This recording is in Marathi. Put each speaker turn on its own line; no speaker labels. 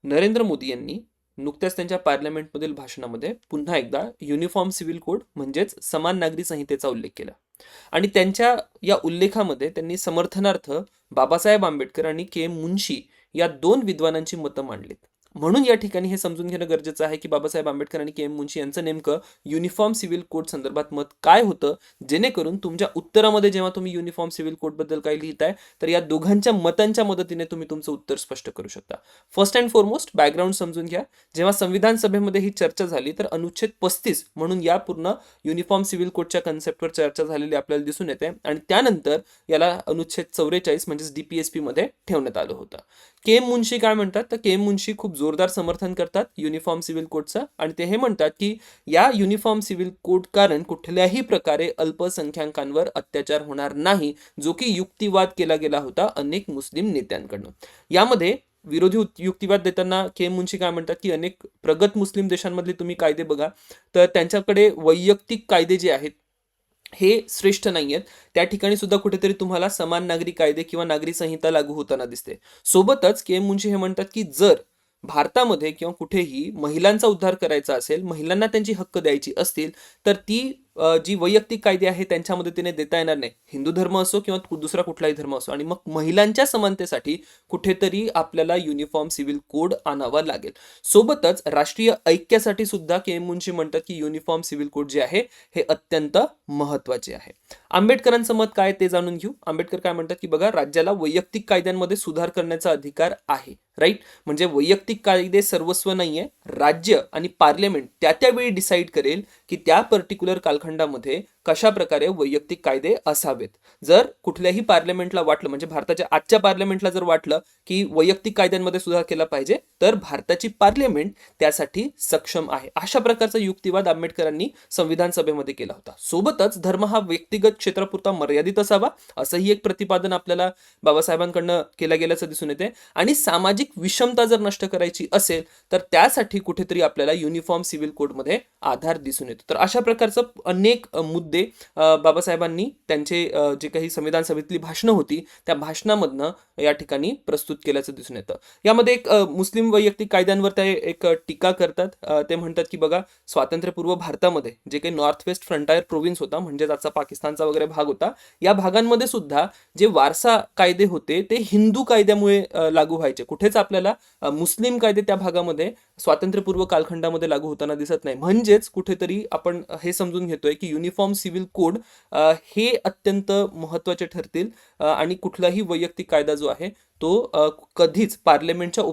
नरेंद्र मोदी यांनी नुकत्याच त्यांच्या पार्लमेंटमधील भाषणामध्ये पुन्हा एकदा युनिफॉर्म सिव्हिल कोड म्हणजेच समान नागरी संहितेचा उल्लेख केला. आणि त्यांच्या या उल्लेखामध्ये त्यांनी समर्थनार्थ बाबासाहेब आंबेडकर आणि के एम मुन्शी या दोन विद्वानांची मतं मांडलीत. म्हणून या ठिकाणी हे समजून घेणं गरजेचं आहे की बाबासाहेब आंबेडकर आणि के एम मुन्शी यांचं नेमकं युनिफॉर्म सिव्हिल कोड संदर्भात मत काय होतं, जेणेकरून तुमच्या उत्तरामध्ये जेव्हा तुम्ही युनिफॉर्म सिव्हिल कोड बद्दल काय लिहिताय तर या दोघांच्या मतांच्या मदतीने तुम्ही तुमचं उत्तर स्पष्ट करू शकता. फर्स्ट अँड फॉरमोस्ट बॅकग्राऊंड समजून घ्या. जेव्हा संविधान सभेमध्ये ही चर्चा झाली तर अनुच्छेद 35 म्हणून या पूर्ण युनिफॉर्म सिव्हिल कोडच्या कन्सेप्टवर चर्चा झालेली आपल्याला दिसून येते आणि त्यानंतर याला अनुच्छेद 44 म्हणजेच डीपीएसपी मध्ये ठेवण्यात आलं होतं. के एम मुन्शी काय म्हणतात तर के एम मुन्शी खूप जोरदार समर्थन करतात युनिफॉर्म सिव्हिल कोडचं आणि ते हे म्हणतात की या युनिफॉर्म सिव्हिल कोड कारण कुठल्याही प्रकारे अल्पसंख्याकांवर अत्याचार होणार नाही, जो की युक्तिवाद केला गेला होता अनेक मुस्लिम नेत्यांकडनं. यामध्ये विरोधी युक्तिवाद देताना के एम मुन्शी काय म्हणतात की अनेक प्रगत मुस्लिम देशांमधले तुम्ही कायदे बघा तर त्यांच्याकडे वैयक्तिक कायदे जे आहेत हे श्रेष्ठ नाही आहेत. त्या ठिकाणी सुद्धा कुठेतरी तुम्हाला समान नागरी कायदे किंवा नागरी संहिता लागू होताना दिसते. सोबतच के एम मुन्शी हे म्हणतात की जर भारतामध्ये किंवा कुठेही महिलांचा उद्धार करायचा असेल, महिलांना त्यांची हक्क द्यायची असतील तर ती जी वैयक्तिक कायदे आहे त्यांच्या मदतीने देता येणार नाही, हिंदू धर्म असो किंवा दुसरा कुठलाही धर्म असो. आणि मग महिलांच्या समानतेसाठी कुठेतरी आपल्याला युनिफॉर्म सिव्हिल कोड आणावा लागेल. सोबतच राष्ट्रीय ऐक्यासाठी सुद्धा के एम मुन्शी म्हणतात की युनिफॉर्म सिव्हिल कोड जे आहे हे अत्यंत महत्वाचे आहे. आंबेडकरांचं मत काय ते जाणून घेऊ. आंबेडकर काय म्हणतात की बघा, राज्याला वैयक्तिक कायद्यांमध्ये सुधार करण्याचा अधिकार आहे. राईट, म्हणजे वैयक्तिक कायदे सर्वस्व नाहीये. राज्य आणि पार्लमेंट त्या त्यावेळी डिसाईड करेल की त्या पर्टिक्युलर कालखंडामध्ये कशा प्रकारे वैयक्तिक कायदे असावेत. जर कुठल्याही पार्लमेंटला वाटलं, म्हणजे भारताच्या आजच्या पार्लमेंटला जर वाटलं की वैयक्तिक कायद्यांमध्ये सुधार केला पाहिजे तर भारताची पार्लमेंट त्यासाठी सक्षम आहे. अशा प्रकारचा युक्तिवाद आंबेडकरांनी संविधान सभेमध्ये केला होता. सोबतच धर्म हा व्यक्तिगत क्षेत्रापुरता मर्यादित असावा असंही एक प्रतिपादन आपल्याला बाबासाहेबांकडनं केलं गेल्याचं दिसून येते. आणि सामाजिक विषमता जर नष्ट करायची असेल तर त्यासाठी कुठेतरी आपल्याला युनिफॉर्म सिव्हिल कोडमध्ये आधार दिसून येतो. तर अशा प्रकारचं अनेक मुद्दे बाबासाहेबांनी त्यांचे जे काही संविधान सभेतली भाषणं होती त्या भाषणामधनं या ठिकाणी प्रस्तुत केल्याचं दिसून येतं. यामध्ये एक मुस्लिम वैयक्तिक कायद्यांवर ते एक टीका करतात. ते म्हणतात की बघा, स्वातंत्र्यपूर्व भारतामध्ये जे काही नॉर्थ वेस्ट फ्रंटायर प्रोव्हिन्स होता, म्हणजेच आजचा पाकिस्तानचा वगैरे भाग होता, या भागांमध्ये सुद्धा जे वारसा कायदे होते ते हिंदू कायद्यामुळे लागू व्हायचे. कुठेच आपल्याला मुस्लिम कायदे त्या भागामध्ये स्वातंत्र्यपूर्व कालखंडामध्ये लागू होताना दिसत नाही. म्हणजेच कुठेतरी आपण हे समजून घेतोय की युनिफॉर्म सिव्हिल कोड हे अत्यंत महत्वाचे ठरतील आणि कुठलाही वैयक्तिक कायदा जो आहे तो कधीच पार्लमेंटच्या